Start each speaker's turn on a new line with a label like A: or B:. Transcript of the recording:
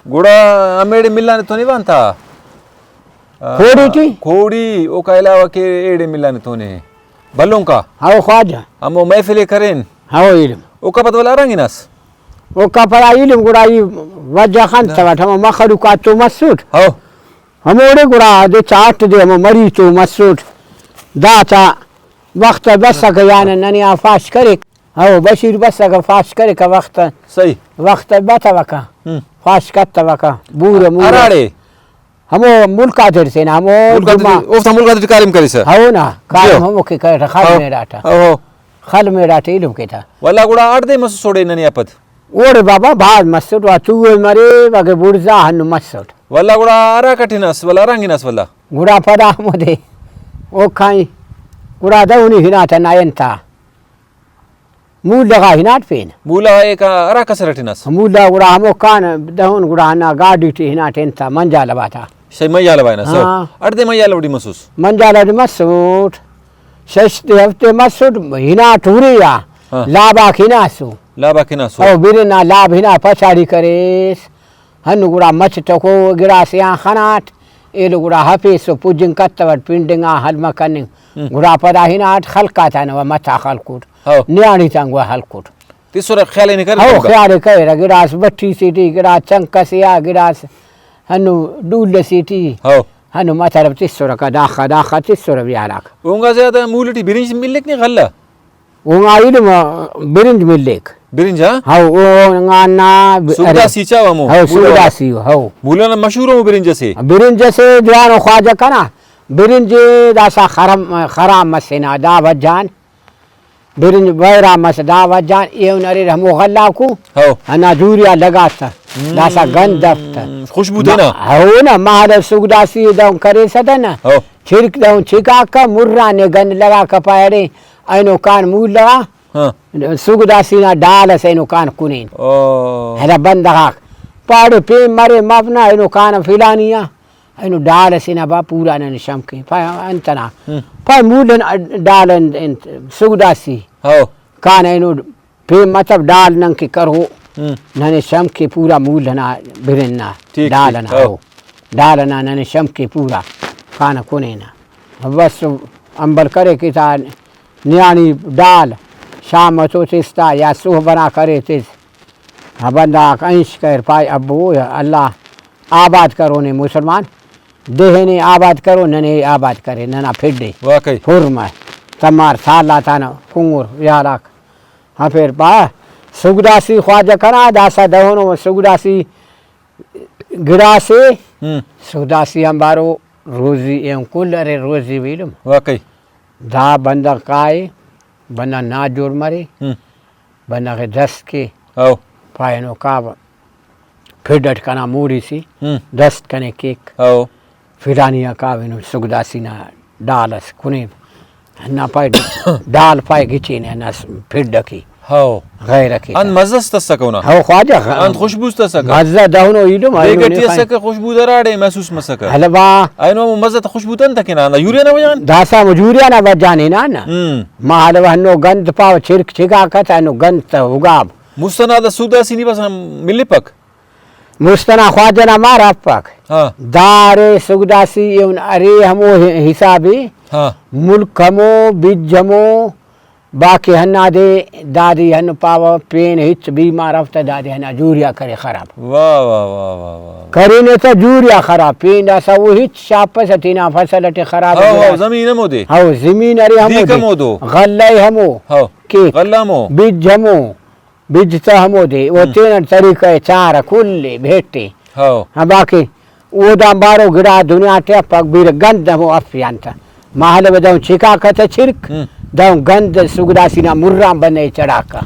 A: गुड़ा अमेड़े मिलाने तो नहीं बनता
B: खोड़ी थी
A: खोड़ी ओ का अलावा के एड़े मिलाने तो ने बल्लों का
B: हाओ ख्वाजा
A: हम वो महफिले करें
B: हाओ इल्म
A: ओ का पता वाला रंगी नस
B: ओ का परा इल्म गुड़ा ये वजह खान तवा हम मखलू का तो मसूद
A: हो
B: हम ओड़े गुड़ा दे चाट दे हम मरी तो मसूद दाता वक्त बस का यान ननी आफाश करे हाओ बशीर बस का फाश करे का वक्त
A: सही
B: वक्त बता का फाश करता का बूरे मुरे
A: अराड़े
B: हमो मुल्का दर से ना हमो
A: मुल्का मुल्का कारिम करे सर
B: हाओ ना काम हमो के कर खाल में डाटा
A: हो
B: खाल में डाटे इल्म के था
A: वाला गुड़ा आठ दे मस सोड़े ननी आपत
B: ओरे बाबा बाद मसूद वा तू मरे वगे बुर्जा हनु मसूद
A: वाला गुड़ा आरा कठिनस वाला रंगिनस वाला
B: गुड़ा पदा मोदे ओ खाई गुड़ा दउनी हिनाता नायंता मूल लगा हिनाट पेन
A: मूला एक आरा कसरटिनस
B: मूला गुड़ा हमो कान दहुन गुड़ा ना गाड़ी टी हिनाट एंता मंजा लबाता
A: सही मैया लबायना सो
B: हाँ।
A: आठ दे मैया लबड़ी मसूस
B: मंजा लड़ मसूद शस्ते हफ्ते मसूद हिनाट हुरिया
A: हाँ।
B: लाबा खिनासु
A: लाबा किना सो
B: ओ बिरना लाभ हिना पछाड़ी करेस हनु गुड़ा मच टको गिरा से आ खनाट एलो गुड़ा हफेसो पुजिंग कत्तवर पिंडिंगा हलमा कनिंग गुड़ा पदा हिनाट खलका था न मचा खलकुट
A: हो
B: न्याणी तंगवा हलकुट
A: तीसरा ख्याल नहीं कर
B: हो ख्याल कह गिरास बट्टी सीटी गिरास चंकसिया गिरास हनु डूल सीटी
A: हो
B: हनु मथरब तिस्सुर का दाखा दाखा तिस्सुर बियाराक
A: उंगा ज्यादा मूलटी बिरिंज मिलक नहीं गल्ला
B: उंगा इल्म बिरिंज मिलेक
A: बिरिंज हां
B: हाउ उंगाना
A: सुगदा सीचा वमो
B: हाउ सुगदासी हाउ
A: मूलना मशहूर हो बिरिंज से
B: बिरिंज से जवान ख्वाजा कना बिरिंज दासा खराम मसेना दावत जान बिरिंज बैरा मस दावत जान ये नरे हमो गल्ला को
A: हो
B: अना जूरिया लगाता दासा गंधफ्त
A: खुशबू देना
B: हो ना महार सुगदासी दम करे सदना
A: हो
B: छिड़क दऊं छिका का मुर्रा ने गंध लगा कपाड़े ऐनो कान मूल लगा
A: हां
B: सुगदासी ना डाल से ऐनो कान कुनीन
A: ओ
B: हरा बंदा पाड़ पे मरे मपना ऐनो कान फिलानिया ऐनो डाल से ना बा पूरा न शमके पा अंतना पा मूल डाल सुगदासी
A: हो
B: कान ऐनो पे मतलब डाल नंग के करो नने शमके पूरा मूल ना बिरना डाल ना हो डाल ना नने शमके पूरा कान कुने ना बस अंबल करे कि ता न्याणी डाल शाम तो तिस्ता या सुह बना करे तिस बंदा अंश कर पाए अब वो अल्लाह आबाद करो ने मुसलमान देह ने आबाद करो नने आबाद करे नना फिर दे
A: वाकई
B: हुरमा तमार साला ताना कुंगुर याराक हाँ फिर पा सुगदासी ख्वाजा करा दासा दहोनो सुगदासी गिरा से सुगदासी हमारो रोजी एवं कुल अरे रोजी विलम
A: वाकई
B: धा बंदा काय बना ना जोड़ मरे बना के दस के
A: हो
B: पायनो का फिर डटकाना मूड़ी सी 10 कने केक
A: हो
B: फिरानिया का विनो सुगदासी ना डालस कुने ना पाए डाल पाए गिची ने ना फिर डकी
A: हो
B: गैर रखी
A: अन मजस तसकौना
B: हो ख्वाजा
A: अन खुशबू तसक
B: मजा दहुनो इडो
A: बेगे टीसक खुशबू दराड़े महसूस मसक
B: हलवा
A: आइनो मजा खुशबू तन तकिना ना यूरिया ना वजान
B: दासा मजूरिया ना बजाने ना ना मालवा नो गंध पाव छिरक छिका कथा नो गंध उगाब
A: मुस्तनाद सुदा सिनी बस मिलिपक
B: मुस्तना ख्वाजा ना मारा पक
A: हां
B: दारे सुगदासी एवं अरे हमो हिसाबी
A: हां
B: मुल्क हमो बिजमो बाकी हन्ना दे दादी हन पाव पेन हिच बीमार हफ्ता दादी हन्ना जूरिया करे खराब
A: वाह वाह वाह वाह वाह
B: करीने तो जूरिया खराब पेन दासा वो हिच शाप सतीना फसल टे खराब
A: हो जमीन मोदे
B: हो जमीन अरे हमो
A: दी कमो दो
B: गल्ले हमो
A: हो
B: के
A: गल्लामो
B: बीज हमो बीज तो हमो दे वो तीन तरीके चार कुल्ले भेटे
A: हो
B: हाँ बाकी वो दाम बारो गिरा दुनिया टे पग बीर गंध हमो अफियांता महल में दम छिका कथे छिरक दम गंध सुगदासी ना मुर्रा बने चढ़ाका